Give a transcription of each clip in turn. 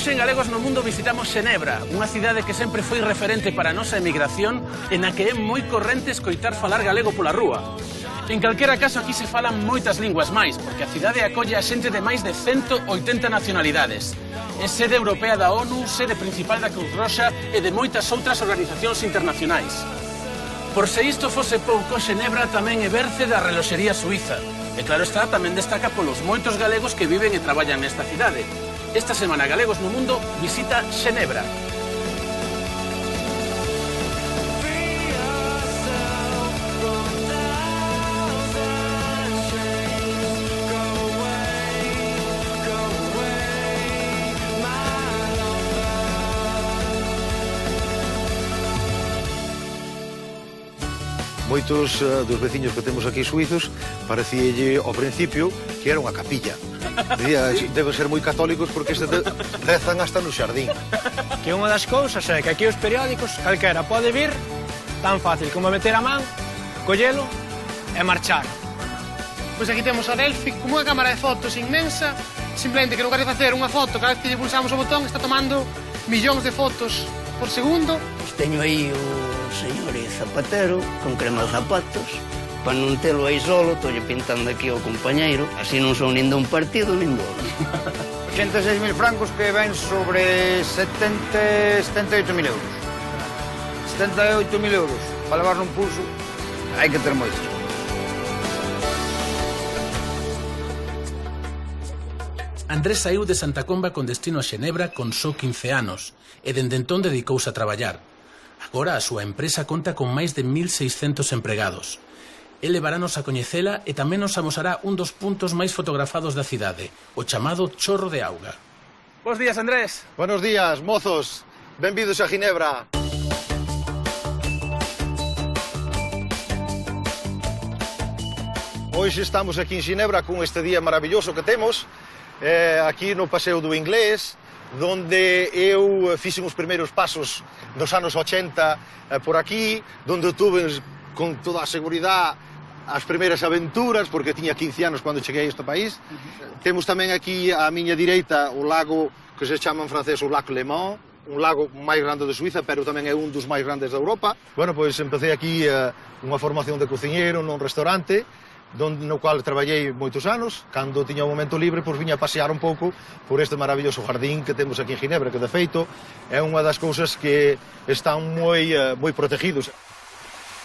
Hoxe en Galegos no Mundo visitamos Xenebra, unha cidade que sempre foi referente para a nosa emigración e na que é moi corrente escoitar falar galego pola rúa. En calquera caso, aquí se falan moitas linguas máis, porque a cidade acolle a xente de máis de 180 nacionalidades. É sede europea da ONU, sede principal da Cruz Roxa e de moitas outras organizacións internacionais. Por se isto fose pouco, Xenebra tamén é berce da reloxería suiza. E claro está, tamén destaca polos moitos galegos que viven e traballan nesta cidade. Esta semana Galegos no Mundo visita Xenebra. Moitos dos veciños que temos aquí suizos parecíalle ao principio que era unha capilla. Dicía, deben ser moi católicos porque rezan hasta no xardín. Que unha das cousas é que aquí os periódicos calquera pode vir tan fácil como meter a man, collelo e marchar. Pois aquí temos a Delphi como unha cámara de fotos inmensa, simplemente que en lugar de facer unha foto cada vez que lle pulsamos o botón está tomando millóns de fotos por segundo. Teño aí o señor Zapatero con crema de zapatos. Para non telo aí solo, estou pintando aquí ao compañeiro. Así non son nin de un partido nin do outro. 86.000 francos que ven sobre 78.000 euros. 78.000 euros para levar nun pulso, hai que ter moitos. Andrés saiu de Santa Comba con destino a Xenebra con só 15 anos e dende entón dedicouse a traballar. Agora a súa empresa conta con máis de 1.600 empregados. El levarános a coñecela e tamén nos amosará un dos puntos máis fotografados da cidade, o chamado Chorro de Auga. Bos días, Andrés. Buenos días, mozos. Benvidos a Ginebra. Hoxe estamos aquí en Xinebra con este día maravilloso que temos, aquí no Paseo do Inglés, donde eu fixen os primeiros pasos nos anos 80 por aquí, donde tuve con toda a seguridade as primeiras aventuras, porque tiña 15 anos cando cheguei a este país. Temos tamén aquí á miña direita o lago que se chama en francés o Lac Léman, un lago máis grande de Suiza, pero tamén é un dos máis grandes de Europa. Bueno, pois empecé aquí unha formación de cociñeiro nun restaurante, no cual traballei moitos anos. Cando tiña un momento libre, pois viña a pasear un pouco por este maravilloso jardín que temos aquí en Ginebra, que de feito é unha das cousas que están moi protegidos.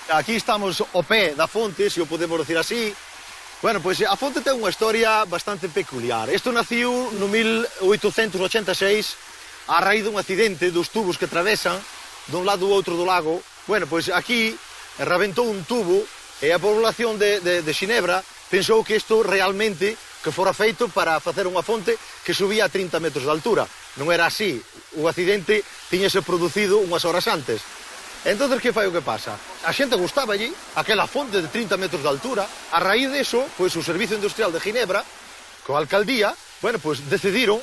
Aquí estamos ao pé da fonte, se o podemos decir así. Bueno, pois a fonte ten unha historia bastante peculiar. Isto naciu no 1886 a raíz dun accidente dos tubos que atravesan dun lado ou outro do lago. Bueno, pois aquí rebentou un tubo e a población de Xinebra pensou que isto realmente que fora feito para facer unha fonte que subía a 30 metros de altura. Non era así. O accidente tiñase producido unhas horas antes. Entón, que fai o que pasa? A xente gustaba allí, aquela fonte de 30 metros de altura. A raíz deso, pois o Servicio Industrial de Ginebra, coa alcaldía, bueno, pois decidiron,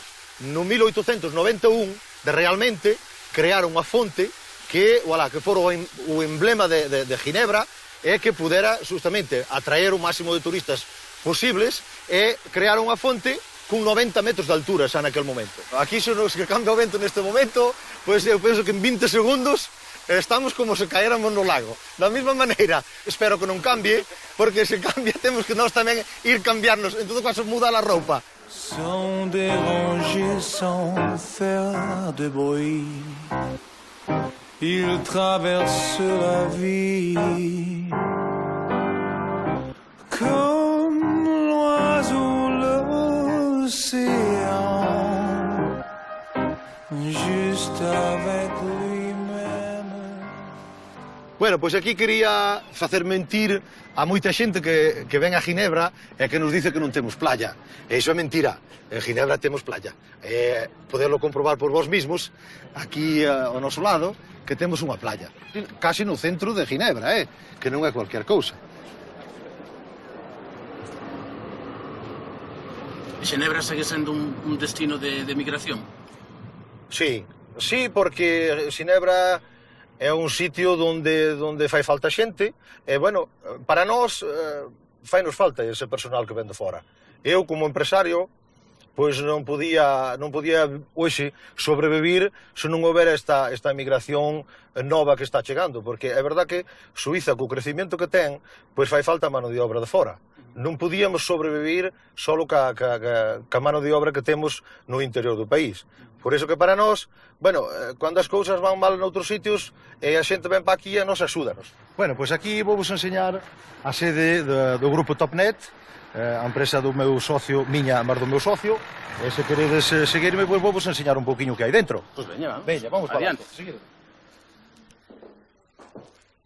no 1891, de realmente crear unha fonte que, voilà, que fora o emblema de Ginebra e que pudera, justamente, atraer o máximo de turistas posibles e crear unha fonte con 90 metros de altura xa naquel momento. Aquí, se que cambia o vento neste momento, pois eu penso que en 20 segundos estamos como se caéramos no lago. Da mesma maneira, espero que non cambie, porque se cambia temos que nós tamén ir cambiarnos, en todo caso mudar a roupa. Sans déranger, sans faire de bruit, il traverse la vie comme l'oiseau l'océan, juste avec lui. Bueno, pois aquí quería facer mentir a moita xente que ven a Ginebra e que nos dice que non temos playa. E iso é mentira. En Ginebra temos playa. Poderlo comprobar por vos mismos, aquí ao noso lado, que temos unha playa. Casi no centro de Ginebra, que non é cualquier cousa. Xenebra segue sendo un destino de migración? Sí, porque Xinebra é un sitio onde fai falta xente, e, bueno, para nós fai nos falta ese personal que ven de fora. Eu, como empresario, pois non podía hoxe sobrevivir se non houbera esta emigración nova que está chegando, porque é verdad que Suiza, co crecimiento que ten, pois fai falta mano de obra de fora. Non podíamos sobrevivir solo ca mano de obra que temos no interior do país. Por iso que para nós, bueno, cando as cousas van mal noutros sitios, e a xente ven pa aquí e nos axúdanos. Bueno, pois aquí vou vos enseñar a sede do grupo Topnet, a empresa do meu socio, miña, mas do meu socio, e se queredes seguirme, pois vou vos enseñar un pouquiño que hai dentro. Pois veña, vamos para adiante.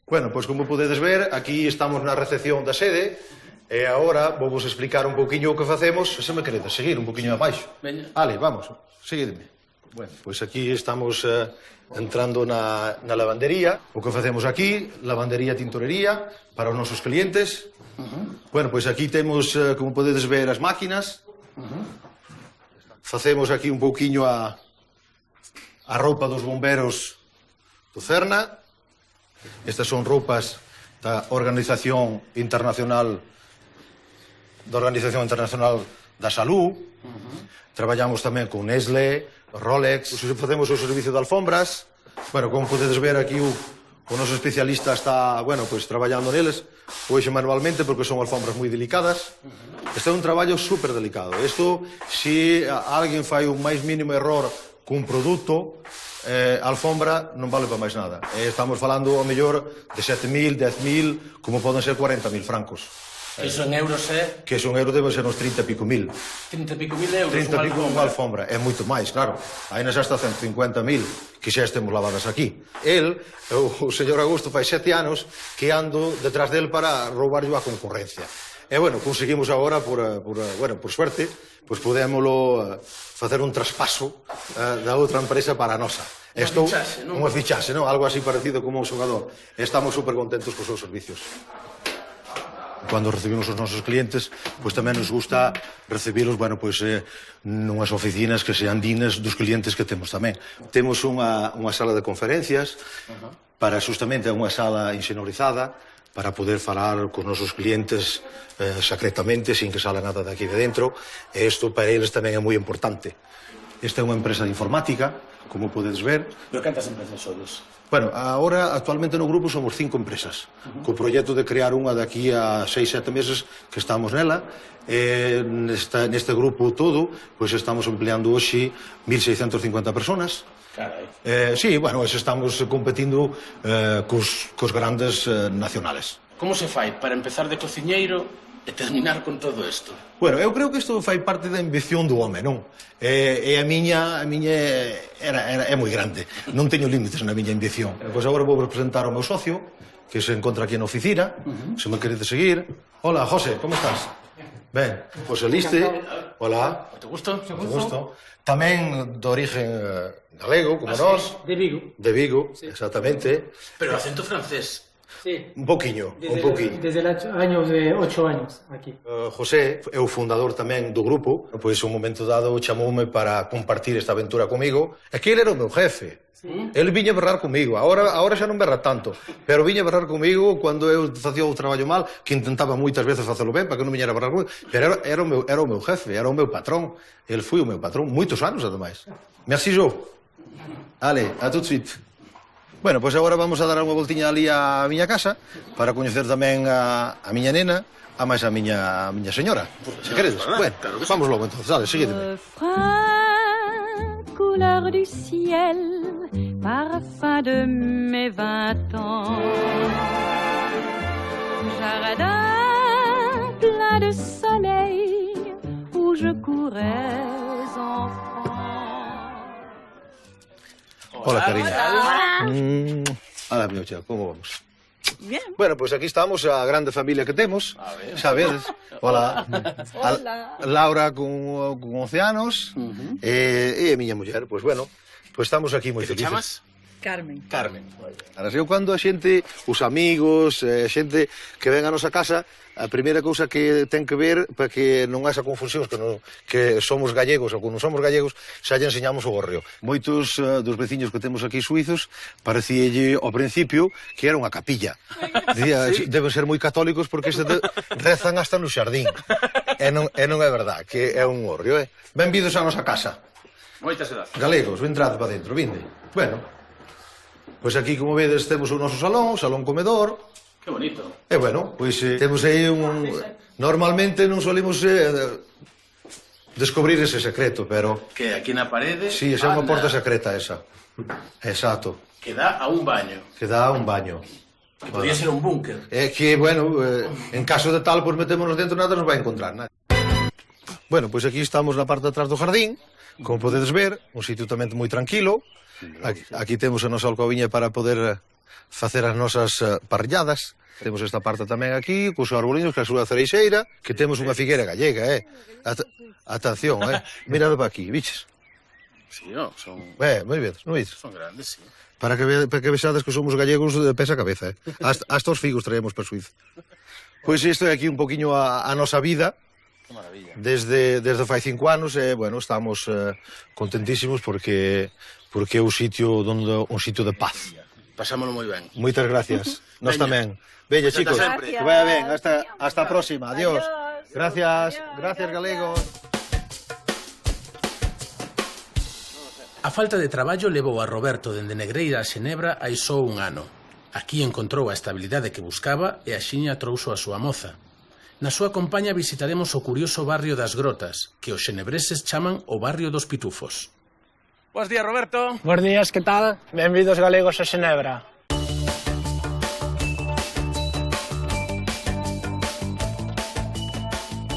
Bueno, pois como podedes ver, aquí estamos na recepción da sede, e agora vou vos explicar un pouquiño o que facemos, se me queredes seguir un pouquiño abaixo. Veña. Ale, vamos, seguidme. Bueno, pois aquí estamos entrando na lavandería. O que facemos aquí, lavandería, tintorería, para os nosos clientes. Bueno, pois aquí temos, como podedes ver, as máquinas. Facemos aquí un pouquiño a roupa dos bomberos do Cerna. Estas son roupas da Organización Internacional da Salud. Traballamos tamén con Nestlé, Rolex, facemos o servicio de alfombras. Bueno, como podedes ver aquí o noso especialista está, bueno, pois traballando neles, hoxe manualmente, porque son alfombras moi delicadas. Este é un traballo super delicado. Isto, se alguén fai un máis mínimo error cun produto, a alfombra non vale para máis nada. Estamos falando, ao mellor, de 7.000, 10.000, como poden ser 40.000 francos. Que son euros, Que son euros deben ser uns 30 e pico mil. 30 e pico mil euros 30 e pico unha alfombra. É moito máis, claro. Aí nas hasta 150.000 que xa estemos lavadas aquí. El, o señor Augusto, fai 7 anos que ando detrás del para roubarlle a concorrencia. E, bueno, conseguimos agora, por suerte, pois podémolo facer un traspaso da outra empresa para a nosa. Unha fichaxe, non? Algo así parecido como un xogador. Estamos super contentos cos seus servicios. Cando recibimos os nosos clientes, pois tamén nos gusta recibilos, bueno, pois nunhas oficinas que sean dignas dos clientes que temos tamén. Temos unha sala de conferencias para justamente unha sala insonorizada para poder falar cos nosos clientes secretamente, sin que sala nada de aquí de dentro, e isto para eles tamén é moi importante. Esta é unha empresa de informática, como podedes ver. Pero cantas empresas sodes? Bueno, agora, actualmente no grupo somos 5 empresas, co proxecto de crear unha daqui a 6-7 meses que estamos nela. Neste grupo todo, pois estamos empleando hoxe 1.650 personas. Carai. Sí, bueno, estamos competindo cos grandes nacionales. Como se fai para empezar de cociñeiro e terminar con todo isto? Bueno, eu creo que isto fai parte da ambición do home, non? E a miña é moi grande. Non teño límites na miña ambición. Pois agora vou presentar ao meu socio, que se encontra aquí na oficina, se me queredes seguir. Hola, José, como estás? Ben, pois eliste. Hola. Te gusto? Te gusto. Tamén de origen galego, como nós. De Vigo. De Vigo, exactamente. Pero acento francés. Sí. Un poquinho. Desde años de 8 años aquí. José é o fundador tamén do grupo, pois un momento dado chamoume para compartir esta aventura comigo, e que ele era o meu jefe. Sí. El viña berrar comigo, agora xa non berra tanto, pero viña berrar comigo cando eu facía o traballo mal, que intentaba moitas veces facelo ben, para que non viñera berrar comigo, pero era o meu jefe, era o meu patrón, el foi o meu patrón, moitos anos ademais. Merci, Jo. Ale, a tout de suite. Bueno, pois agora vamos a dar unha voltiña ali á miña casa para coñecer tamén a miña nena, a máis a miña señora, se queredes. Bueno, vamos logo entonces, dale, seguidme. Couleur du ciel, parfum de mes 20 ans. Jardin plein de soleil où je courais enfant. Hola, cariño. Hola, meu chao, como vamos? Bien. Bueno, pois aquí estamos, a grande familia que temos, sabedes? Hola. Laura con 11 anos, e a miña muller, pois bueno, pois estamos aquí moi felices. Que te chamas? Carmen. Carmen. Ahora, eu cando a xente, os amigos, a xente que ven a nosa casa, a primeira cousa que ten que ver para que non haxa confusións que somos gallegos ou que non somos gallegos, xa lle enseñamos o gorreo. Moitos dos veciños que temos aquí suizos parecíalle ao principio que era unha capilla. Dicía, sí, deben ser moi católicos porque rezan hasta no xardín. E non é verdad, que é un gorreo, eh? Benvidos a nosa casa. Moitas gracias. Galegos, entrade para dentro, vinde. Bueno, pois aquí, como vedes, temos o noso salón comedor. Que bonito. E bueno, pois temos aí un... Normalmente non solimos descubrir ese secreto, pero... Que aquí na parede... Sí, esa é unha porta secreta, esa. Exacto. Que dá a un baño. Que dá a un baño. Que podía ser un búnker. É que, bueno, en caso de tal, pois metémonos dentro, nada nos vai encontrar, nada. Bueno, pois aquí estamos na parte de atrás do jardín, como podedes ver, un sitio tamén moi tranquilo. Aquí temos a nosa alcoviña para poder facer as nosas parrilladas. Temos esta parte tamén aquí, cos arboliños, que a súa cereixeira, que temos unha figueira gallega, Atención, Mirad para aquí, biches. Sí, no, son... moi ben, non biches? Son grandes, sí. Para que vexades que somos gallegos de pés a cabeza, Hasta os figos traemos para Suiza. Pois isto é aquí un poquinho a nosa vida. Desde fai 5 anos, bueno, estamos contentísimos porque é un sitio de paz. Pasámoslo moi ben. Moitas gracias. Nós tamén. Veña, chicos, que vaya ben. Hasta a próxima. Adiós. Gracias, galegos. A falta de traballo levou a Roberto dende Negreira a Xenebra hai só un ano. Aquí encontrou a estabilidade que buscaba e axiña trouxo a súa moza. Na súa compañía visitaremos o curioso barrio das Grotas, que os xenebreses chaman o barrio dos Pitufos. Bos días, Roberto. Bos días, que tal? Benvidos galegos a Xenebra.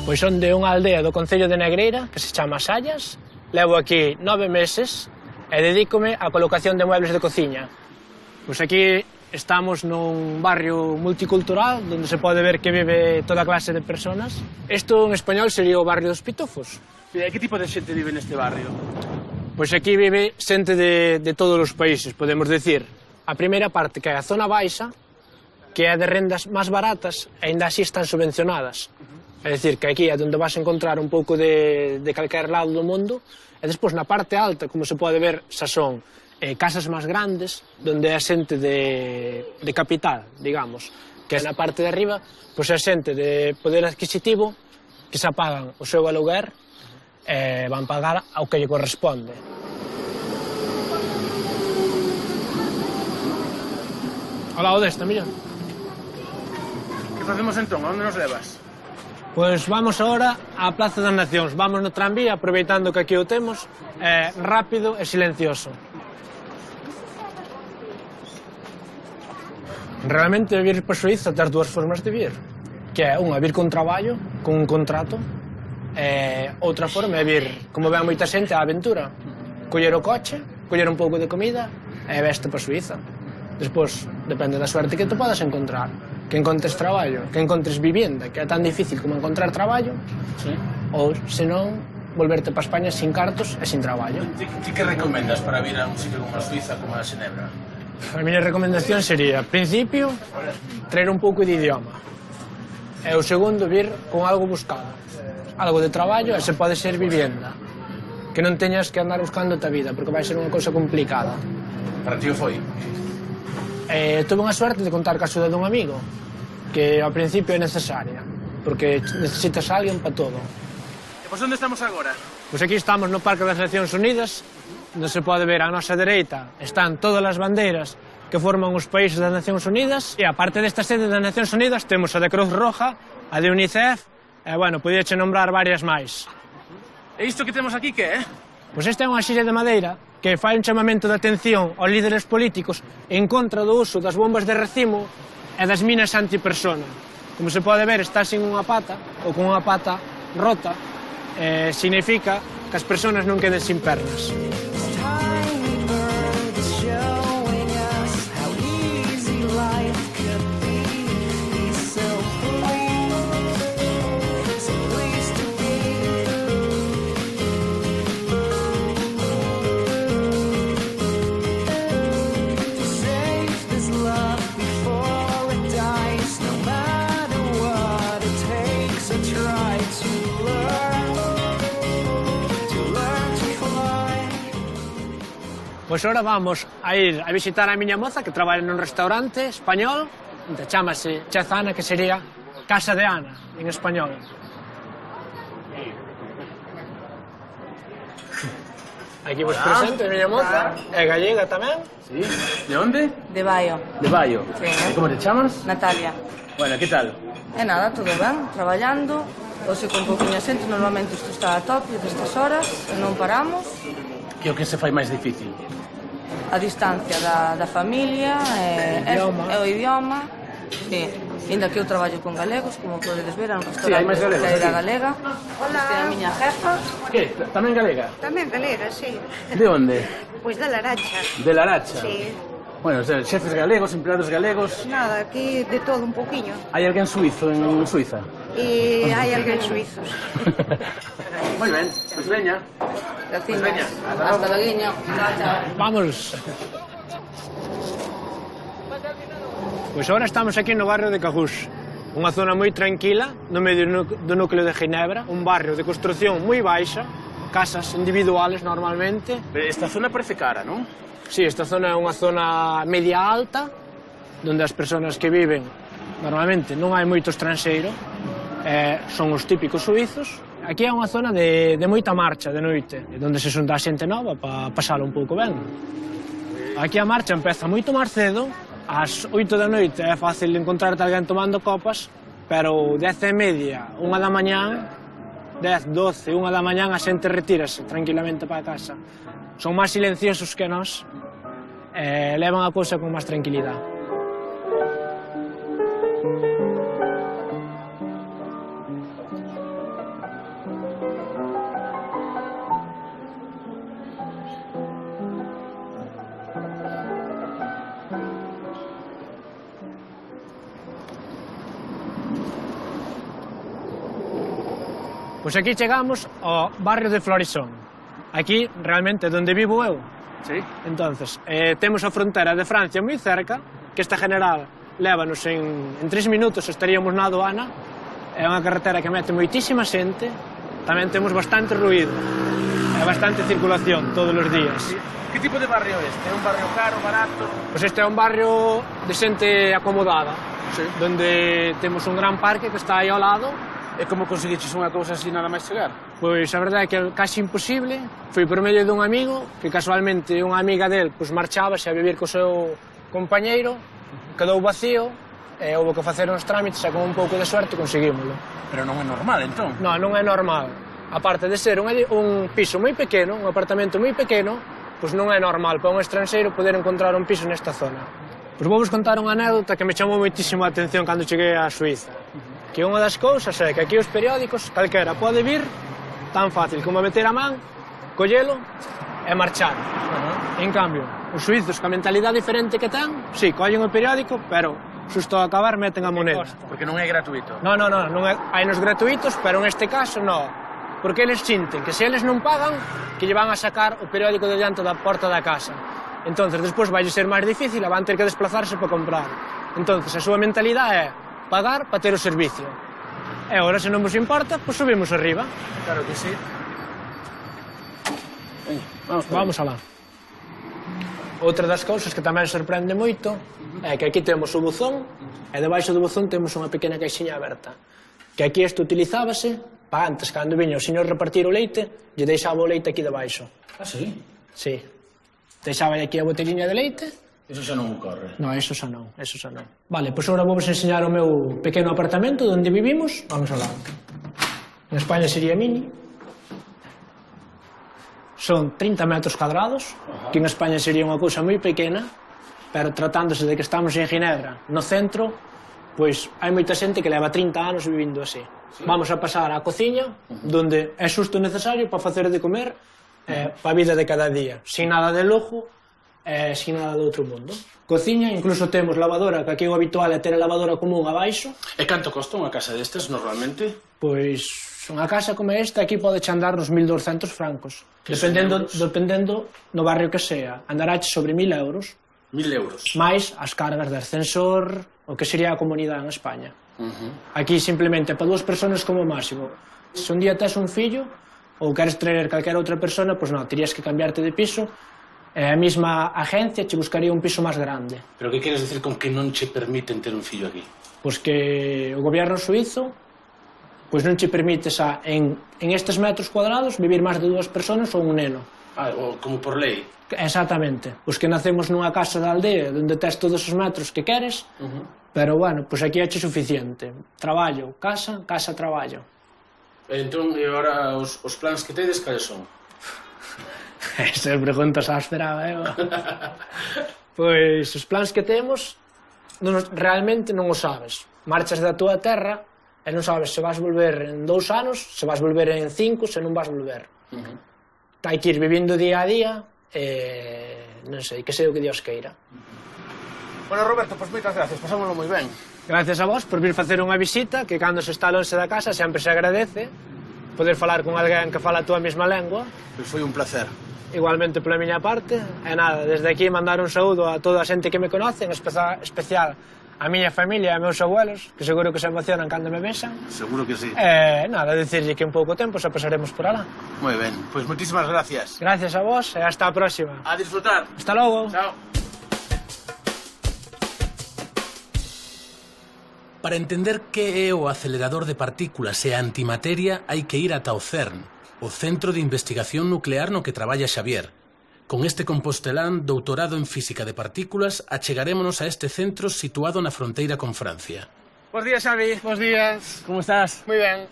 Pois son de unha aldea do concello de Negreira, que se chama Sallas. Levo aquí 9 meses e dedícome á colocación de muebles de cociña. Pois aquí estamos nun barrio multicultural, onde se pode ver que vive toda clase de personas. Isto en español sería o barrio dos Pitufos. E que tipo de xente vive neste barrio? Pois aquí vive xente de todos os países, podemos decir. A primeira parte, que é a zona baixa, que é de rendas máis baratas, e ainda así están subvencionadas. É dicir, que aquí é onde vas a encontrar un pouco de calquer lado do mundo, e despois na parte alta, como se pode ver, xa son casas máis grandes, onde é xente de capital, digamos, que na parte de arriba, pois é xente de poder adquisitivo que xa pagan o seu aluguer e van pagar ao que lle corresponde. Ao lado desta, millón. Que facemos entón? A onde nos levas? Pois vamos agora á Plaza das Nacións. Vamos no tranvía, aproveitando que aquí o temos, rápido e silencioso. Realmente, vir para Suiza tes dúas formas de vir, que é unha, vir con traballo, con un contrato, e outra forma é vir, como ven moita xente, á aventura. Coller o coche, coller un pouco de comida e veste para Suiza. Despois, depende da suerte que te podas encontrar. Que encontres traballo, que encontres vivienda, que é tan difícil como encontrar traballo, sí. Ou, senón, volverte para España sin cartos e sin traballo. Ti que recomendas para vir a un sitio como a Suiza, como a Xenebra? A miña recomendación sería, principio, traer un pouco de idioma. E o segundo, vir con algo buscado. Algo de traballo e se pode ser vivienda. Que non teñas que andar buscando a vida, porque vai ser unha cousa complicada. Para ti o foi? Tuve unha suerte de contar ca axuda dun amigo, que ao principio é necesaria, porque necesitas a alguén para todo. E pois onde estamos agora? Pois aquí estamos no Parque das Nacións Unidas, onde se pode ver a nosa dereita están todas as bandeiras que forman os países das Nacións Unidas, e a parte desta sede das Nacións Unidas temos a de Cruz Roja, a de UNICEF, e, bueno, podíache nombrar varias máis. E isto que temos aquí que é? Pois esta é unha xilla de madeira que fai un chamamento de atención aos líderes políticos en contra do uso das bombas de racimo e das minas antipersona. Como se pode ver, está sin unha pata, ou con unha pata rota, significa que as persoas non queden sin pernas. Pois agora vamos a ir a visitar a miña moza que traballa nun restaurante español, que chamase Chef Ana, que sería Casa de Ana, en español. Aquí vos presento a miña moza, é gallega tamén. Sí. ¿De dónde? De Baio. De Baio. Sí. ¿Y cómo te llamas? Natalia. Bueno, ¿qué tal? E nada, todo ben, traballando. Hoxe con pouquinha xente, normalmente isto está a tope destas horas, e non paramos. Que o que se fai máis difícil? A distancia da familia, e o idioma. Sí. Ainda que eu traballo con galegos, como podedes ver, é un Sí, hai restaurante máis galegos de aquí. galega. Hola. Este é a miña jefa. ¿Qué? ¿Tamén galega? Tamén galega, sí. ¿De dónde? Pois da Laracha. De Laracha. Sí. Bueno, o sea, chefes galegos, empleados galegos. Nada, aquí de todo un poquinho. ¿Hay alguén suizo en Suiza? E hai alguén suizos. Moi ben, pois veña. Gracias. veña. Hasta luego. Vamos. Pois agora estamos aquí no barrio de Cajús, unha zona moi tranquila, no medio do núcleo de Ginebra, un barrio de construción moi baixa, casas individuales normalmente. Esta zona parece cara, non? Sí, esta zona é unha zona media alta, onde as persoas que viven, normalmente non hai moito estranxeiro, son os típicos suizos. Aquí é unha zona de moita marcha de noite, onde se xunta a xente nova para pasalo un pouco ben. Aquí a marcha empeza moito máis cedo, ás 8 da noite é fácil encontrarte alguén tomando copas, pero 10:30, 1 da mañán, 10, 12, 1 da mañán a xente retírase tranquilamente para casa. Son máis silenciosos que nós, levan a cousa con máis tranquilidade. Pois aquí chegamos ao barrio de Florisón. Aquí, realmente, é onde vivo eu. Sí. Entonces, temos a frontera de Francia moi cerca, que esta general lévanos en 3 minutos estaríamos na aduana. É unha carretera que mete moitísima xente, tamén temos bastante ruído, e bastante circulación todos os días. Que tipo de barrio é este? É un barrio caro, barato? Pois este é un barrio de xente acomodada, Sí. donde temos un gran parque que está aí ao lado. E como conseguiches unha cousa así nada máis chegar? Pois a verdade é que é casi imposible. Foi por medio dun amigo, que casualmente unha amiga del pois, marchábase a vivir co seu compañeiro, quedou vacío, e houve que facer uns trámites e con un pouco de suerte conseguímolo. Pero non é normal, entón. Non é normal. Aparte de ser un piso moi pequeno, un apartamento moi pequeno, pois non é normal para un estranxeiro poder encontrar un piso nesta zona. Pois vou vos contar unha anécdota que me chamou moitísimo a atención cando cheguei a Suiza. Que unha das cousas é que aquí os periódicos calquera pode vir tan fácil como meter a man, collelo e marchar. En cambio, os suizos, ca mentalidade diferente que ten, sí, collen o periódico, pero xusto a acabar meten a moneda. Porque non é gratuito. Non é, hai nos gratuitos, pero en este caso non. Porque eles sinten que se eles non pagan, que lle van a sacar o periódico de diante da porta da casa. Entonces, despois vai ser máis difícil, van ter que desplazarse para comprar. Entonces, a súa mentalidade é pagar para ter o servicio. E agora, se non vos importa, pois subimos arriba. Claro que sí. Vamos alá. Outra das cousas que tamén sorprende moito é que aquí temos o buzón e debaixo do buzón temos unha pequena caixinha aberta. Que aquí isto utilizábase para antes, cando viña o señor repartir o leite, lle deixaba o leite aquí debaixo. Ah, sí? Sí. Deixaba aquí a botellina de leite. Eso xa non ocorre. Non, eso xa non. Vale, pois agora vou vos enseñar o meu pequeno apartamento onde vivimos. Vamos alá. En España sería mini. Son 30 metros cuadrados, que en España sería unha cousa moi pequena, pero tratándose de que estamos en Ginebra, no centro, pois hai moita xente que leva 30 anos vivindo así. Sí. Vamos a pasar á cociña, donde é xusto necesario para facer de comer para a vida de cada día, sin nada de lujo, sin nada do outro mundo. Cociña, incluso temos lavadora, que aquí o habitual é ter a lavadora común abaixo. E canto costa unha casa destas normalmente? Pois unha casa como esta aquí pode andar nos 1.200 francos, dependendo no barrio que sea. Andarache sobre 1.000 euros. 1.000 euros. Mais as cargas de ascensor, o que sería a comunidade en España. Aquí simplemente para 2 persoas como máximo. Se un día tes un fillo ou queres traer calquera outra persona, pois non, terías que cambiarte de piso a mesma agencia che buscaría un piso máis grande. Pero que queres decir con que non che permiten ter un fillo aquí? Pois que o goberno suizo pois non che permite en estes metros cuadrados vivir máis de 2 persoas ou un neno. Como por lei? Exactamente. Pois que nacemos nunha casa da aldea onde tes todos os metros que queres, pero, bueno, pois aquí é suficiente. Traballo, casa, casa, traballo. Entón, e agora os plans que tedes, cales son? Esas preguntas a esperaba, Pois os plans que temos realmente non o sabes. Marchas da túa terra e non sabes se vas volver en 2 anos, se vas volver en 5, se non vas volver. Hai que ir vivindo día a día e non sei, que sei o que Dios queira. Bueno, Roberto, pois moitas gracias, pasámoslo moi ben. Gracias a vos por vir facer unha visita, que cando se está lonxe da casa sempre se agradece poder falar con alguén que fala a túa mesma lengua. Pois foi un placer. Igualmente pola miña parte, e nada, desde aquí mandar un saúdo a toda a xente que me conoce, en especial a miña familia e a meus abuelos, que seguro que se emocionan cando me besan. Seguro que sí. E nada, dicirlle que en pouco tempo se pasaremos por alá. Moi ben, pois moitísimas gracias. Gracias a vos e hasta a próxima. A disfrutar. Hasta logo. Chao. Para entender que é o acelerador de partículas e a antimateria hai que ir ata o CERN, o Centro de Investigación Nuclear no que traballa Xavier. Con este compostelán doutorado en Física de Partículas achegarémonos a este centro situado na fronteira con Francia. Bos días, Xavi. Bos días. Como estás? Moi ben.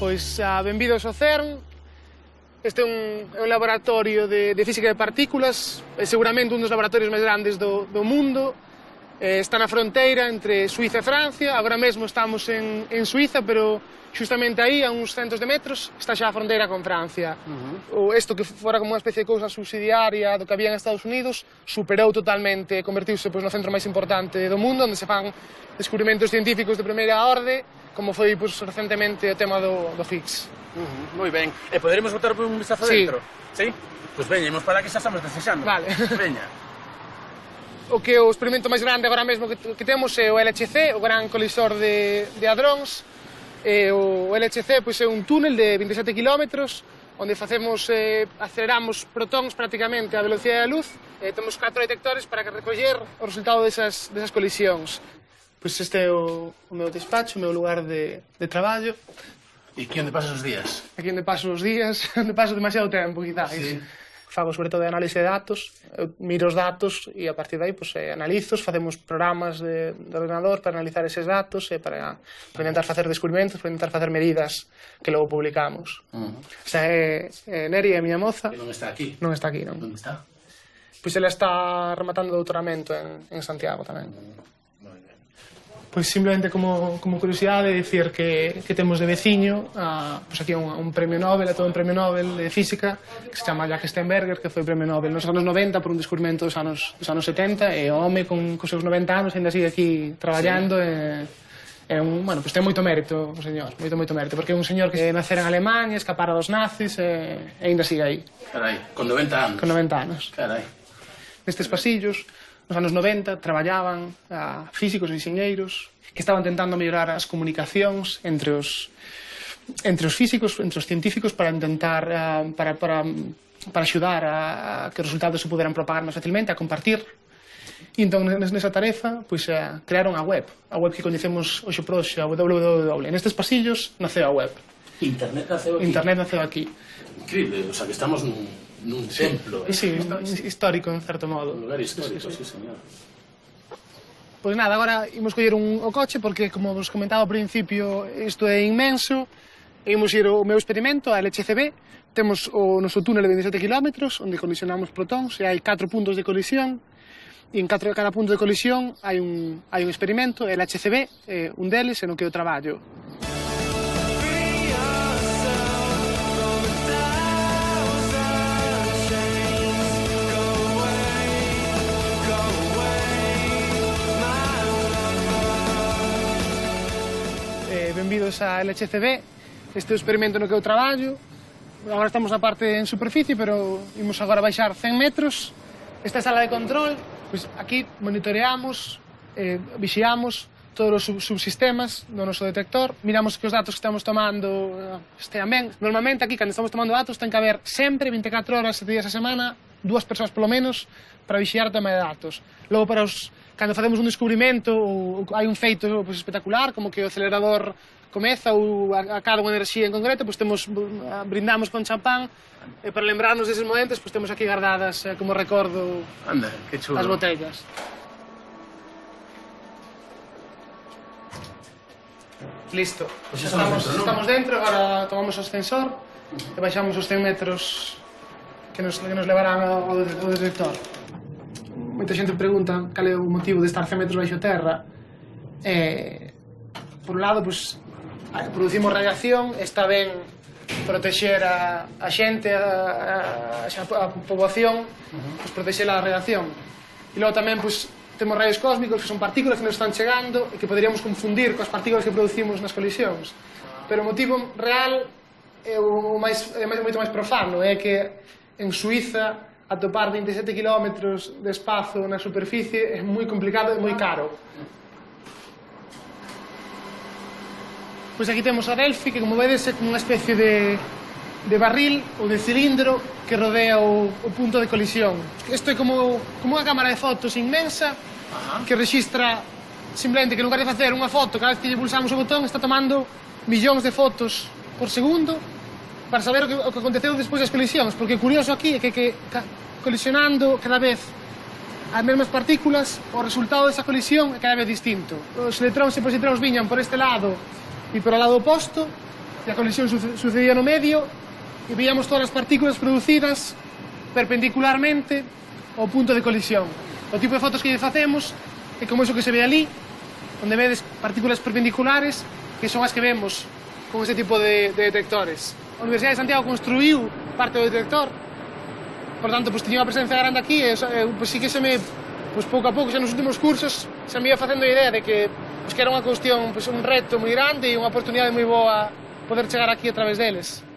Pois, benvidos ao CERN. Este é un laboratorio de física de partículas, é seguramente un dos laboratorios máis grandes do mundo. Está na fronteira entre Suiza e Francia. Agora mesmo estamos en Suiza, pero justamente aí, a uns centos de metros, está xa a fronteira con Francia. Isto que fora como unha especie de cousa subsidiaria do que había en Estados Unidos, superou totalmente, convertiuse no centro máis importante do mundo, onde se fan descubrimentos científicos de primeira orde, como foi recentemente o tema do Higgs. Moi ben. E poderemos botar un vistazo dentro? Sí. Pois veñemos para que xa estamos desexando. Vale. Veña. O que o experimento máis grande agora mesmo que temos é o LHC, o Gran Colisor de Hadróns. O LHC pois, é un túnel de 27 km onde aceleramos protóns prácticamente a velocidade da luz. Temos 4 detectores para recoller o resultado desas colisións. Pois este é o meu despacho, o meu lugar de traballo. E aquí onde pasas os días? Aquí onde paso os días, onde paso demasiado tempo, quizás. Sí. Fago sobre todo de análise de datos, eu miro os datos e a partir de aí analizos, facemos programas de ordenador para analizar eses datos e para intentar facer descubrimentos, para intentar facer medidas que logo publicamos. Esta é Neri, a miña moza. E non está aquí? Non está aquí, non. Onde está? Pois ela está rematando o doutoramento en Santiago tamén. Pois simplemente como curiosidade dicir que temos de veciño pois aquí un premio Nobel, todo un premio Nobel de Física que se chama Jack Steinberger, que foi premio Nobel nos anos 90 por un descubrimento dos anos 70 e o home con seus 90 anos ainda sigue aquí traballando pois ten moito mérito o señor, moito mérito, porque é un señor que nacera en Alemanha, escapara dos nazis e ainda sigue aí. Carai, con 90 anos. Con 90 anos. Carai. Nestes pasillos nos anos 90 traballaban físicos e enxeñeiros que estaban tentando mellorar as comunicacións entre os físicos, entre os científicos para intentar para axudar a que os resultados se puderan propagar máis facilmente, a compartir. E entón nesa tarefa crearon a web que coñecemos hoxe por hoxe, a www. Nestes pasillos naceu a web. Internet naceu aquí. Increíble, o sea que estamos nun templo. Sí, histórico, en certo modo. Un lugar histórico, sí, señor. Pois nada, agora imos coller o coche, porque, como vos comentaba ao principio, isto é inmenso. Imos ir ao meu experimento, a LHCb. Temos o noso túnel de 27 km, onde colisionamos protóns, e hai 4 puntos de colisión. E en cada punto de colisión hai un experimento, LHCb, un deles, no que eu traballo. Benvidos a LHCb, este é o experimento no que eu traballo. Agora estamos na parte en superficie, pero imos agora baixar 100 metros. Esta é a sala de control, pois aquí monitoreamos, vixiamos todos os subsistemas do noso detector, miramos que os datos que estamos tomando estean ben. Normalmente aquí, cando estamos tomando datos, ten que haber sempre 24 horas, 7 días a semana, 2 persoas polo menos, para vixiar o tema de datos. Logo, cando facemos un descubrimento ou hai un feito espectacular, como que o acelerador comeza ou acaba unha enerxía en concreto, brindamos con champán, e para lembrarnos deses momentos, temos aquí guardadas como recordo as botellas. Listo. Estamos dentro, agora tomamos o ascensor e baixamos os 100 metros que nos levarán ao detector. Moita xente pregunta cal é o motivo de estar 100 metros baixo terra. Por un lado, producimos radiación, está ben protexer a xente, a poboación, protexer a radiación. E logo tamén, temos raios cósmicos, que son partículas que nos están chegando e que poderíamos confundir coas partículas que producimos nas colisións. Pero o motivo real é moito máis profano, é que en Suiza atopar 27 km de espazo na superficie é moi complicado e moi caro. Pois aquí temos a Delphi, que como vedes é como unha especie de barril ou de cilindro que rodea o punto de colisión. Isto é como unha cámara de fotos inmensa que rexistra simplemente que en lugar de facer unha foto cada vez que lle pulsamos o botón está tomando millóns de fotos por segundo para saber o que aconteceu despois das colisións, porque o curioso aquí é que colisionando cada vez as mesmas partículas o resultado desa colisión é cada vez distinto. Os electróns e positróns viñan por este lado e por o lado oposto e a colisión sucedía no medio e veíamos todas as partículas producidas perpendicularmente ao punto de colisión. O tipo de fotos que lle facemos é como iso que se ve ali, onde vedes partículas perpendiculares que son as que vemos con este tipo de detectores. A Universidade de Santiago construiu parte do detector, por tanto, tiña unha presencia grande aquí e sí que se me, pouco a pouco, xa nos últimos cursos, se me ia facendo a idea de que era unha cuestión, un reto moi grande e unha oportunidade moi boa poder chegar aquí a través deles.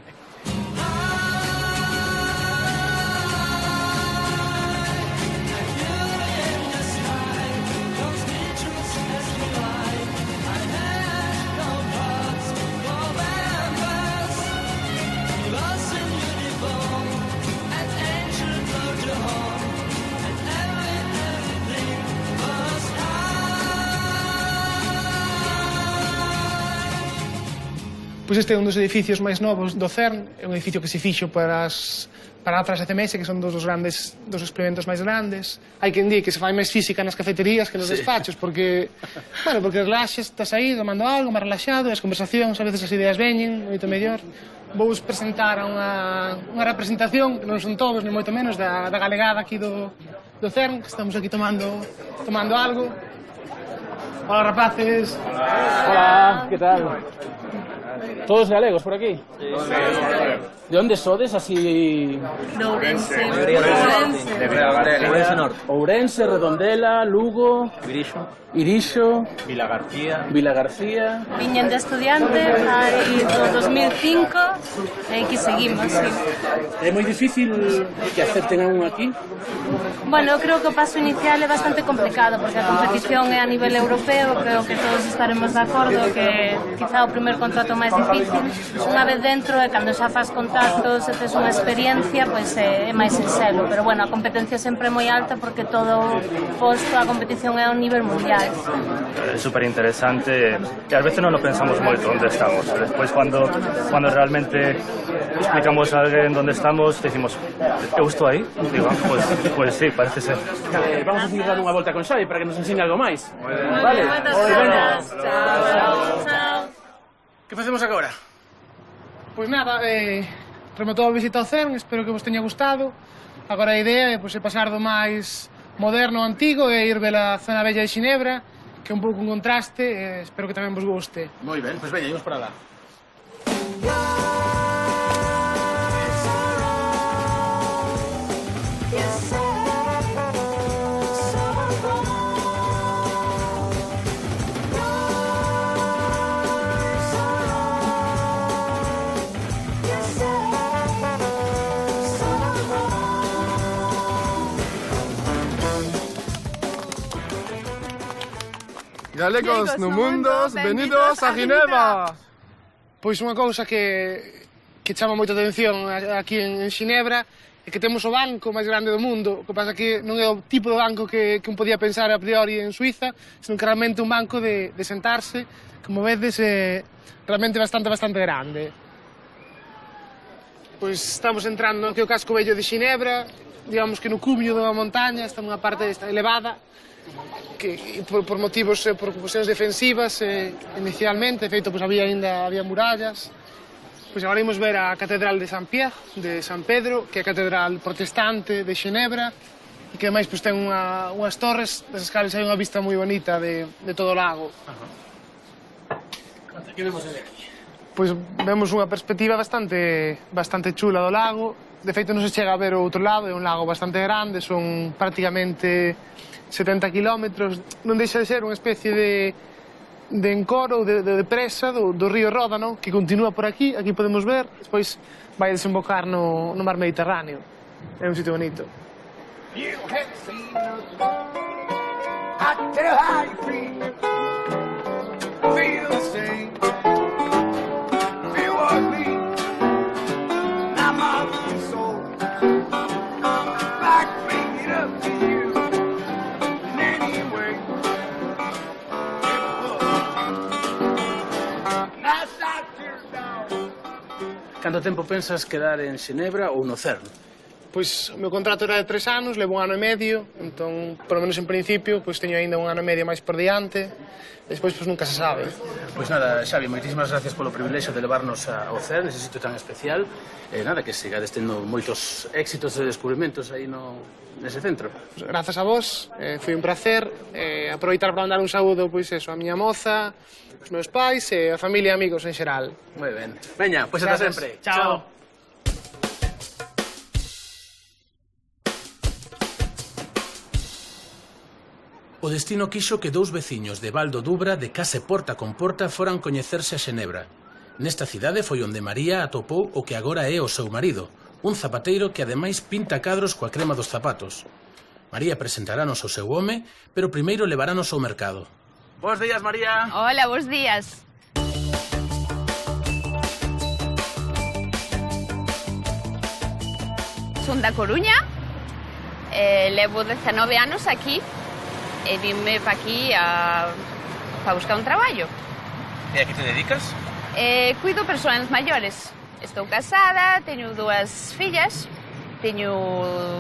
Pois este é un dos edificios máis novos do CERN, é un edificio que se fixo para a CMS, que son dos experimentos máis grandes. Hai quen di que se fai máis física nas cafeterías que nos despachos, porque relaxas, estás aí tomando algo, máis relaxado, e as conversacións, a veces as ideas veñen, moito mellor. Vou presentar unha representación, que non son todos, ni moito menos, da galegada aquí do CERN, que estamos aquí tomando algo. Hola, rapaces. Hola, que tal? Todos galegos por aquí? Sí. De onde sodes, así? De Ourense. Ourense Norte. Ourense, Redondela, Lugo... Irixo. Vila García. Viñen de estudiantes aí do 2005 e aquí seguimos, sí. É moi difícil que acepten a un aquí? Bueno, eu creo que o paso inicial é bastante complicado porque a competición é a nivel europeo, creo que todos estaremos de acordo que quizá o primer contrato máis difícil. Unha vez dentro e cando xa faz contactos e tes unha experiencia, pois é máis sinxelo, pero bueno, a competencia sempre é moi alta porque todo posto a competición é a un nivel mundial. É super interesante e ás veces non lo pensamos moito onde estamos. Despois, cando realmente explicamos a alguén onde estamos, decimos, eu estou aí? Digo, pues sí, parece ser. Vamos a seguir dando unha volta con Xavi para que nos ensine algo máis. Vale. Moitas gracias. Chao. Que facemos agora? Pois nada, rematou a visita ao CERN, espero que vos teña gustado. Agora a idea é pasar do máis moderno ao antigo e ir ver a zona bella de Xinebra, que é un pouco un contraste, e espero que tamén vos guste. Moi ben, pois veña, imos para lá. Galegos no mundo, benvidos a Ginebra. Pois unha cousa que chama moita atención aquí en Xinebra é que temos o banco máis grande do mundo. O que pasa que non é o tipo de banco que un podía pensar a priori en Suiza, senón que realmente un banco de sentarse, como vedes, é realmente bastante grande. Pois estamos entrando aquí ao casco vello de Xinebra, digamos que no cumio dunha montaña, está nunha parte elevada, que por motivos, por cuestións defensivas inicialmente, de feito, pois había murallas. Pois agora imos ver a Catedral de San Pierre, de San Pedro, que é a catedral protestante de Xinebra, e que ademais pois ten unhas torres, das cales hai unha vista moi bonita de todo o lago. Que vemos de aquí? Pois vemos unha perspectiva bastante chula do lago. De feito, non se chega a ver o outro lado, é un lago bastante grande, son prácticamente 70 kilómetros, non deixa de ser unha especie de encoro ou de presa do río Ródano, que continúa por aquí podemos ver, despois vai desembocar no mar Mediterráneo. É un sitio bonito. Canto tempo pensas quedar en Xinebra ou no CERN? Pois o meu contrato era de 3 anos, levo un ano e medio, entón, polo menos en principio, pois teño aínda un ano e medio máis por diante, despois pois nunca se sabe. Pois nada, Xavi, moitísimas gracias polo privilexio de levarnos ao CERN, ese sitio tan especial, e nada, que sigades tendo moitos éxitos e descubrimentos aí nese centro. Pues, grazas a vos, foi un placer, aproveitar para mandar un saúdo, pois eso, a miña moza, os meus pais e a familia e amigos en xeral. Moi ben. Veña, pois ata sempre. Chao. O destino quixo que dous veciños de Val do Dubra de case porta con porta foran coñecerse a Xenebra. Nesta cidade foi onde María atopou o que agora é o seu marido, un zapateiro que ademais pinta cadros coa crema dos zapatos. María presentarános o seu home, pero primeiro levarános ao mercado. Bos días, María. Hola, bos días. Son da Coruña, levo 19 anos aquí e vime pa aquí para buscar un traballo. E a que te dedicas? Cuido persoas maiores. Estou casada, teño 2 fillas, teño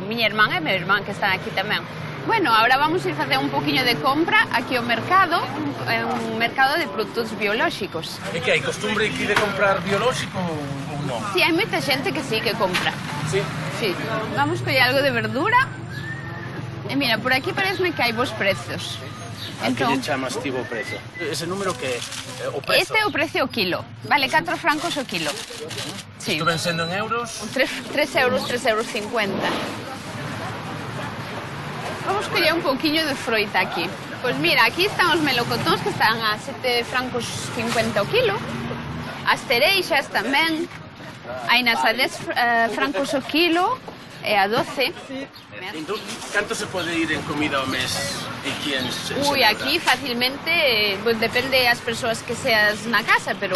miña irmán e meu irmán que están aquí tamén. Bueno, ahora vamos a ir facer un poquinho de compra aquí ao mercado, é un mercado de produtos biolóxicos. E que hai costumbre aquí de comprar biolóxico ou non? Sí, hai moita xente que sí que compra. Sí? Sí. Vamos coller algo de verdura. E mira, por aquí pareceme que hai bons prezos. A que lle chamas ti o prezo? Ese número que o prezo? Este é o precio o kilo. Vale 4 francos o kilo. Sí. Isto ven sendo en euros? 3 euros, 3,50 €. Vamos coller un pouquiño de froita aquí. Pois mira, aquí están os melocotóns que están a 7 francos 50 o kilo. As cereixas tamén. Hai nas a 10 francos o kilo e a 12. Entón, canto se pode ir en comida ao mes aquí en Xenebra? Ui, aquí facilmente, depende das persoas que seas na casa, pero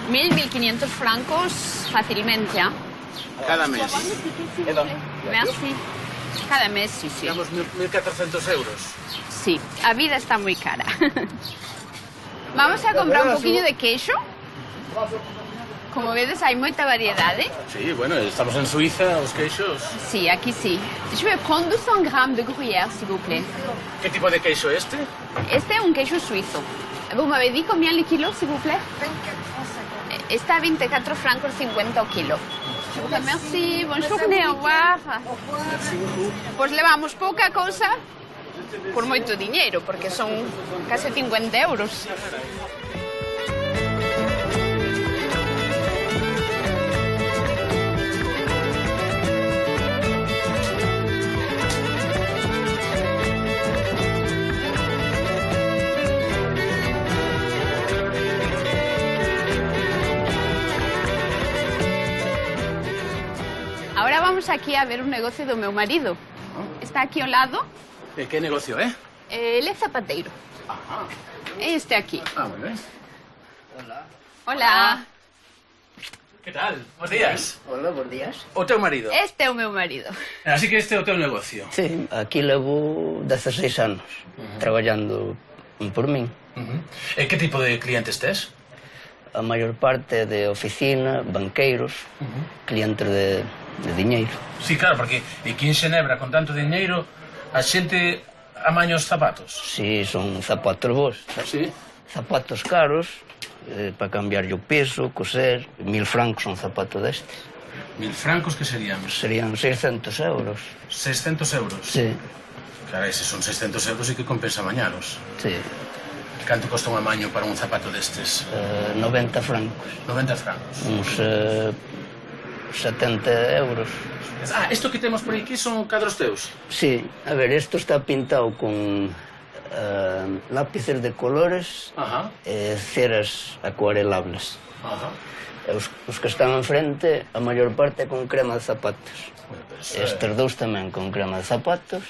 1.000, 1.500 francos facilmente, ¿ah? Cada mes? Merci. Cada mes, sí, sí. Digamos 1.400 euros. Sí, a vida está moi cara. Vamos a comprar un poquinho de queixo. Como vedes, hai moita variedade. Sí, bueno, estamos en Suiza, os queixos. Sí, aquí sí. Je vais prendre 200 grammes de gruyère, s'il vous plaît. Que tipo de queixo é este? Este é un queixo suizo. Vous m'avez dit combien le kilo, s'il vous plaît? 24,50. Está a 24 francos 50 o kilo. Merci, bonne journée, au revoir. Pois levamos pouca cousa por moito diñeiro, porque son case 50 euros. Ahora vamos aquí a ver un negocio do meu marido. Está aquí ao lado. E que negocio, Ele é zapateiro. Este aquí. Ah, moi ben. Hola. Que tal? Bos días. Hola, bons días. O teu marido? Este é o meu marido. Así que este é o teu negocio. Sí, aquí levo 16 anos traballando por min. E que tipo de clientes tes? A maior parte de oficina, banqueiros, clientes de diñeiro. Sí, claro, porque aquí en Xenebra, con tanto diñeiro, a xente amaña os zapatos. Sí, son zapatos bons. Sí. Zapatos caros, para cambiarlle o peso, coser. 1000 francos un zapato destes. 1000 francos que serían? Serían 600 euros. 600 euros? Sí. Claro, se son 600 euros e que compensa amañalos. Sí. Canto costa un amaño para un zapato destes? 90 francos. 90 francos. Uns 70 euros. Ah, isto que temos por aquí son cadros teus? Sí, a ver, isto está pintado con lápices de colores e ceras acuarelables. Os que están enfrente, a maior parte con crema de zapatos. Estes dous tamén con crema de zapatos.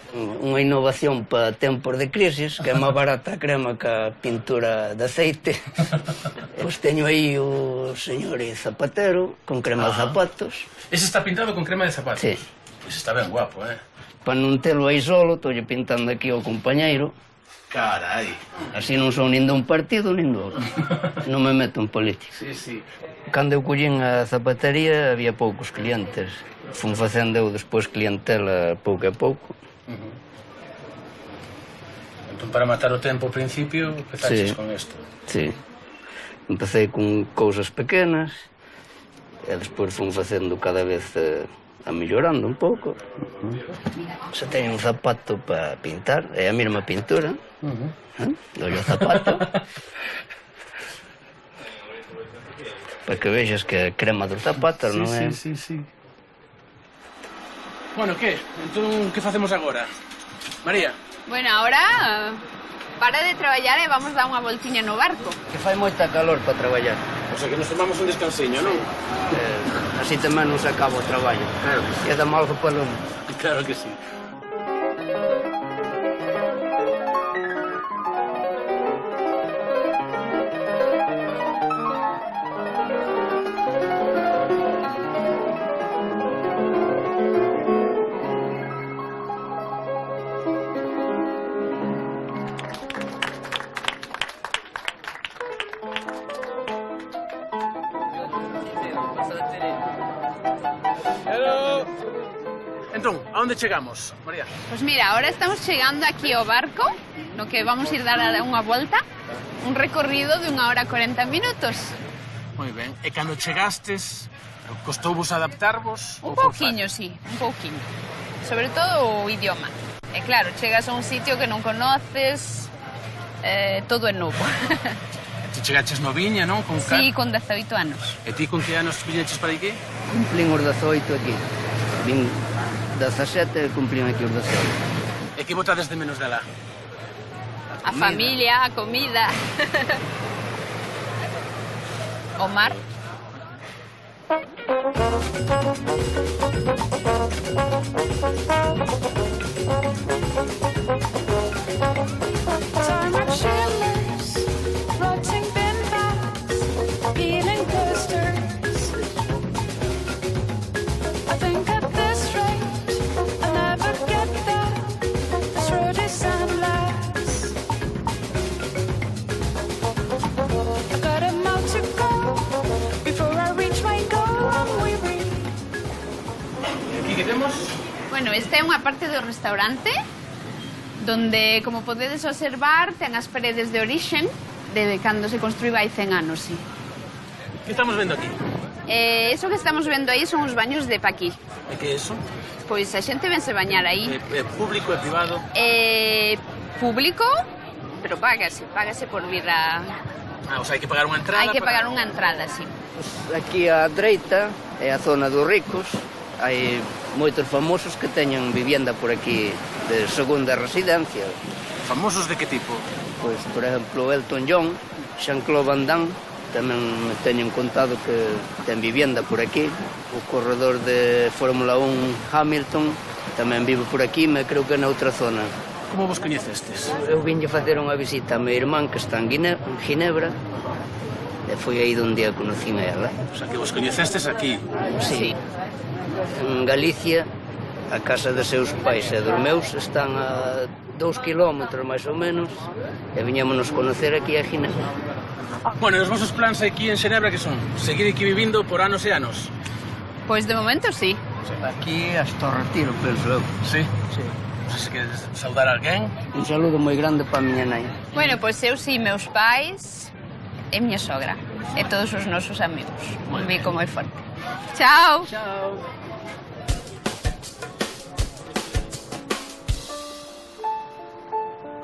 Unha innovación para tempos de crisis, que é máis barata a crema que a pintura de aceite. Pois teño aí o señor zapatero con crema de zapatos. Ese está pintado con crema de zapatos? Sí. Pois está ben guapo, Para non telo aí solo, estou pintando aquí ao compañeiro. Carai. Así non son nin dun partido nin do outro. Non me meto en política. Sí, sí. Cando eu collín a zapatería había poucos clientes. Fun facendo eu despois clientela pouco a pouco. Entón, para matar o tempo ao principio, empezaches con isto. Sí. Empecé con cousas pequenas e despois fun facendo cada vez a mellorando un pouco. Se teño un zapato para pintar, é a mesma pintura. Ollo o zapato. Para que vexas que é crema dos zapatos, non é? Sí, sí, sí. Bueno, que? Entón, que facemos agora? María? Bueno, ahora para de traballar e vamos dar unha voltiña no barco. Que fai moita calor para traballar. O sea, que nos tomamos un descansiño, non? Así tamén non se acaba o traballo. Claro. E dá algo palo. Claro que sí. Entón, a onde chegamos, María? Pois mira, ahora estamos chegando aquí ao barco, no que vamos ir dar unha volta, un recorrido de 1 hora 40 minutos. Moi ben. E cando chegastes, costouvos adaptarvos? Un pouquiño, sí, un pouquiño. Sobre todo o idioma. E claro, chegas a un sitio que non conoces, todo é novo. Ti chegaches noviña, non? Sí, con 18 anos. E ti con que anos viñeches para aquí? Cumplín os 18 aquí. Vin 17 e cumplín aquí os 18. E que botades de menos dela? A familia, a comida. O mar. Bueno, esta é unha parte do restaurante donde, como podedes observar, ten as paredes de orixen de cando se construíba hai 100 anos, sí. Que estamos vendo aquí? Eso que estamos vendo aí son os baños de Paquí. E que é eso? Pois a xente vense bañar aí. É público, é privado? É público, pero págase por vir a... Ah, o sea, hai que pagar unha entrada? Hai que pagar unha entrada, sí. Aquí á dereita é a zona dos ricos. Hai moitos famosos que teñen vivienda por aquí de segunda residencia. Famosos de que tipo? Pois, por exemplo, Elton John, Jean-Claude Van Damme, tamén me teñen contado que ten vivienda por aquí. O corredor de Fórmula 1 Hamilton tamén vive por aquí, me creo que na outra zona. Como vos coñecestes? Eu vinlle facer unha visita a meu irmán que está en Ginebra e foi aí onde a conocín a ela. O sea, que vos coñecestes aquí. Sí. En Galicia, a casa dos seus pais e dos meus están a 2 kilómetros máis ou menos e viñámonos conocer aquí a Ginebra. Bueno, e os vosos plans aquí en Xenebra que son? Seguir aquí vivindo por anos e anos? Pois de momento sí. Aquí hasta o retiro, penso eu. Sí? Sí. Non sei se queres saudar a alguén. Un saludo moi grande para a miña nai. Bueno, pois eu sí, meus pais e miña sogra e todos os nosos amigos. Un bico moi forte. Chao. Chao.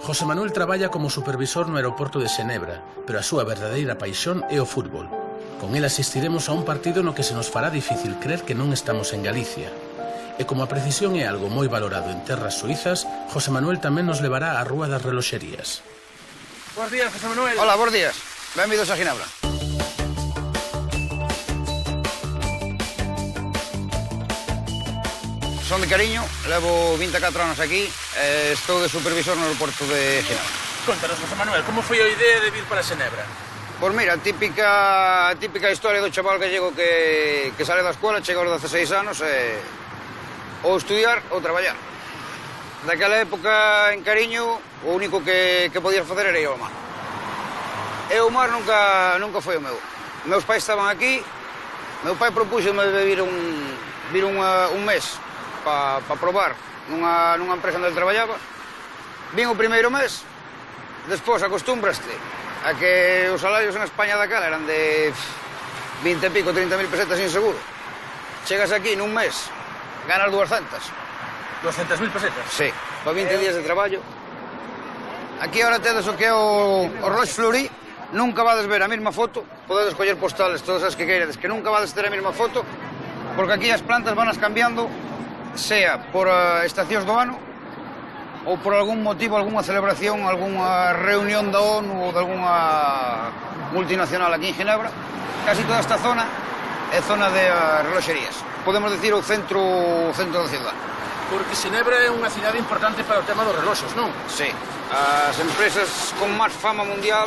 José Manuel traballa como supervisor no aeroporto de Xenebra, pero a súa verdadeira paixón é o fútbol. Con el asistiremos a un partido no que se nos fará difícil crer que non estamos en Galicia. E como a precisión é algo moi valorado en terras suizas, José Manuel tamén nos levará á Rúa das Reloxerías. Bos días, José Manuel. Hola, bons días. Benvidos a Ginebra. Son de Cariño, levo 24 anos aquí e estou de supervisor no aeroporto de Ginebra. Contanos, José Manuel, como foi a idea de vir para Xenebra? Pois mira, típica historia do chaval gallego que sale da escola, chega aos 16 anos e ou estudiar ou traballar. Daquela época en Cariño o único que podías facer era ir ao mar. E o mar nunca foi o meu. Meus pais estaban aquí, meu pai propúxome de vir un mes para probar nunha empresa onde traballaba. Vin o primeiro mes, despois acostúmbraste a que os salarios en España daquela eran de 20 e pico, 30.000 pesetas sin seguro. Chegas aquí nun mes, ganas 200. 200.000 pesetas? Sí, para 20 días de traballo. Aquí ahora tedes o que é o Roche Fleury. Nunca vades ver a mesma foto, podedes coller postales todas as que queirades, que nunca vades ter a mesma foto, porque aquí as plantas vanas cambiando, sea por estacións do ano ou por algún motivo, algunha celebración, algunha reunión da ONU ou de algunha multinacional aquí en Ginebra. Casi toda esta zona é zona de reloxerías. Podemos decir o centro da cidade. Porque Xenebra é unha cidade importante para o tema dos reloxos, non? Sí. As empresas con máis fama mundial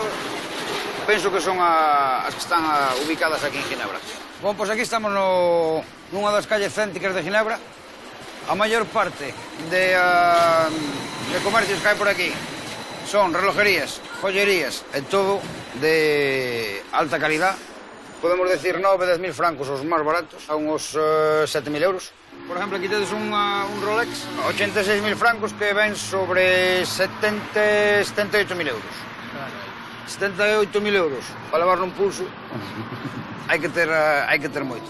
penso que son as que están ubicadas aquí en Ginebra. Bom, pois aquí estamos nunha das calles céntricas de Ginebra. A maior parte de comercios que hai por aquí son relojerías, joyerías e todo de alta calidad. Podemos decir 9-10.000 francos os máis baratos, a uns 7.000 euros. Por exemplo, aquí tedes un Rolex, 86.000 francos que ven sobre 78.000 euros. 78.000 euros para levar nun pulso, hai que ter moito.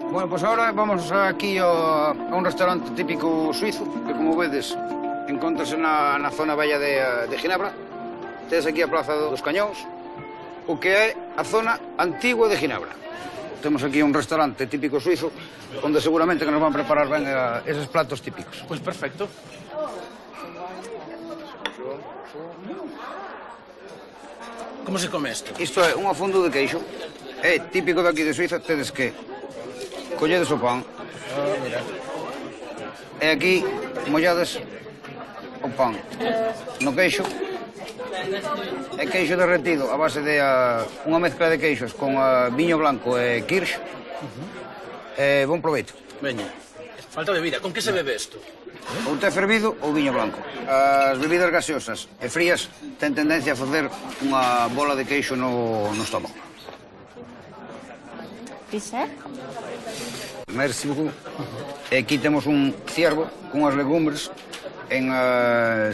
Bueno, pois agora vamos aquí a un restaurante típico suizo, que como vedes, encontrase na zona bella de Ginebra. Tedes aquí a Plaza dos Cañóns, o que é a zona antigua de Ginebra. Temos aquí un restaurante típico suizo onde seguramente que nos van preparar ben eses platos típicos. Pois perfecto. Como se come isto? Isto é unha fondue de queixo. É típico de aquí de Suiza. Tedes que colledes o pan e aquí mollades o pan no queixo. É queixo derretido a base de unha mezcla de queixos con viño blanco e kirsch. Bon proveito. Veña, falta bebida. Con que se bebe isto? Ou té fervido ou viño blanco. As bebidas gaseosas e frías ten tendencia a facer unha bola de queixo no estómago. Dessert? Merci beaucoup. E aquí temos un ciervo con as legumbres en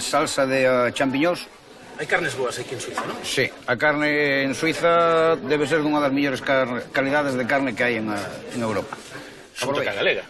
salsa de champiñóns. Hai carnes boas aquí en Suiza, non? Sí, a carne en Suiza debe ser dunha das mellores calidades de carne que hai en Europa. Xunto que a galega.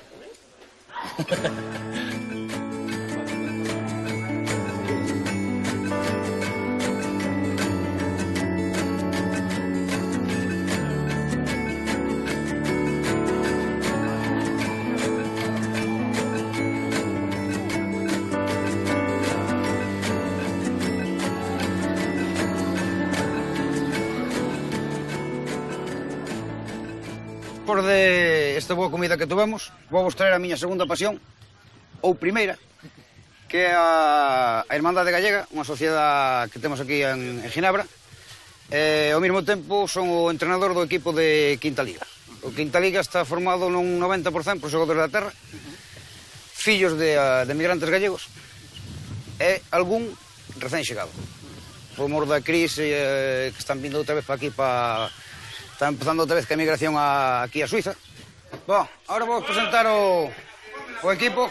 Despois de esta boa comida que tuvemos, vou vos traer a miña segunda pasión, ou primeira, que é a Irmandade Gallega, unha sociedade que temos aquí en Ginebra, e ao mesmo tempo son o entrenador do equipo de Quinta Liga. O Quinta Liga está formado nun 90% por xogadores da terra, fillos de migrantes gallegos, e algún recén chegado. Por mor da crise que están vindo outra vez para aquí, están empezando outra vez que a migración aquí a Suiza. Bom, agora vou presentar o equipo.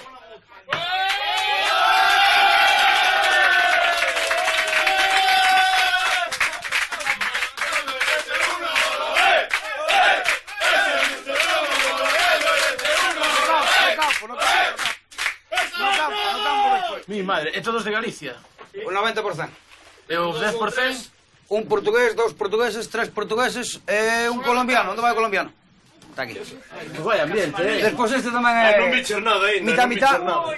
Mi madre, é todos de Galicia? O 90%. E o 10%? Un portugués, 2 portugueses, 3 portugueses e un colombiano. Onde vai o colombiano? Está aquí. Pues vai ambiente, Despois este tamén é... Non biches nada ainda. Mitad. Non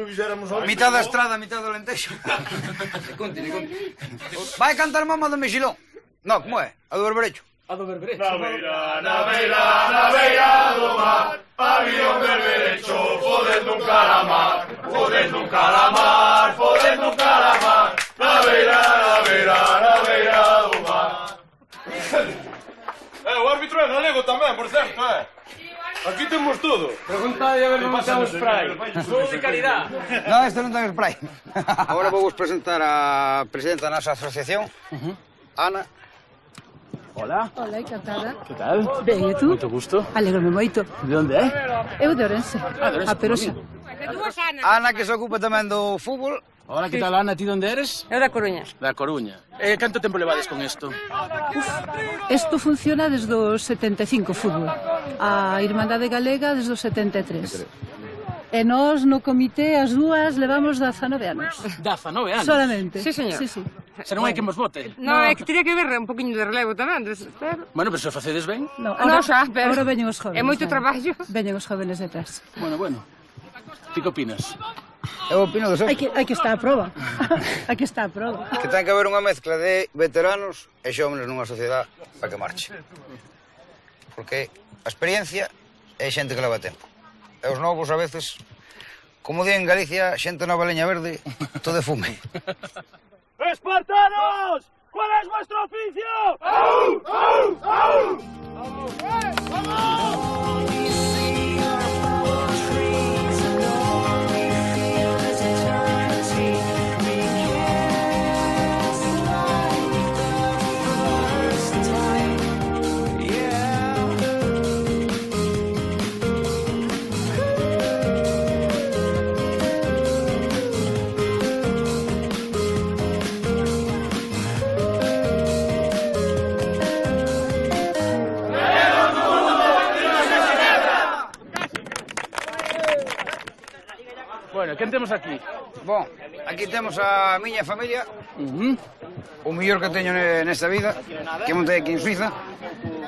fixéramos algo. Mitad da estrada, mitad do Alentejo. Conte. Vai cantar Mama do Mexilón. No, como é? A do Berberecho. A do Berberecho. Na beira do mar, había un berberecho, fodendo un calamar, fodendo un calamar, fodendo un calamar, na beira do mar. O árbitro é galego tamén, por certo, Aquí temos todo. Pregunta a ver como está o spray. Todo de calidad. No, este non ten spray. Agora vou vos presentar a presidenta da nosa asociación, Ana. Hola. Hola, encantada. Que tal? Ben, e tú? Moito gusto. Alégrome moito. De onde é? Eu de Ourense. De Ourense, A Peroxa. Ana, que se ocupa tamén do fútbol. Hola, que tal, Ana? Ti onde eres? Eu da Coruña. Da Coruña. Canto tempo levades con isto? Isto funciona desde os 75, fútbol. A Irmandade Galega desde os 73. E nós no comité as dúas levamos 19 anos. 19 anos? Solamente. Sí, señor. Sí, sí. Se non hai que mos vote. No, é que teria que ver un poquinho de relevo tamén, pero... Bueno, pero se o facedes ben. No, No, xa, pero... Ahora veñen os jóvenes. É moito traballo. Veñen os jóvenes detrás. Bueno. Ti que opinas? Eu opino de Hai que estar a prova. Hai que estar a prova. Que ten que haber unha mezcla de veteranos e xóvenes nunha sociedade para que marche. Porque a experiencia é xente que leva tempo. E os novos a veces, como di en Galicia, xente nova leña verde, todo de fume. ¡Espartanos! ¿Cuál es vuestro oficio? ¡Au! ¡Au! ¡Au! ¡Vamos! Bueno, quen temos aquí? Bom, aquí temos a miña familia, o mellor que teño nesta vida, que montei aquí en Suiza,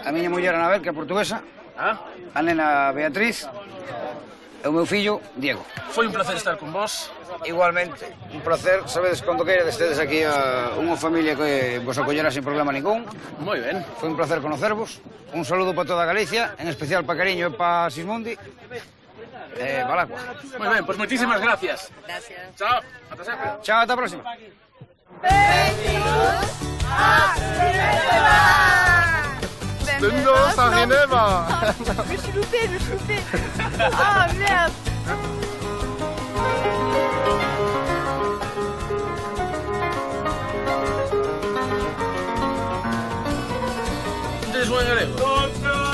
a miña muller Anabel, que é portuguesa, a nena Beatriz, e o meu fillo Diego. Foi un placer estar con vos. Igualmente, un placer, sabedes cando queredes tedes aquí a unha familia que vos acollerá sin problema ningún. Moi ben. Foi un placer conocervos, un saludo para toda Galicia, en especial para Cariño e para Sismundi. Balagua. Moi ben, pois moitísimas gracias. Gracias. Chao, ata sempre. Chao, ata a próxima. Benvinguts a Ginebra! Benvinguts a Ginebra! Je suis loupé. Ah, merde! Tedes buen galego? No.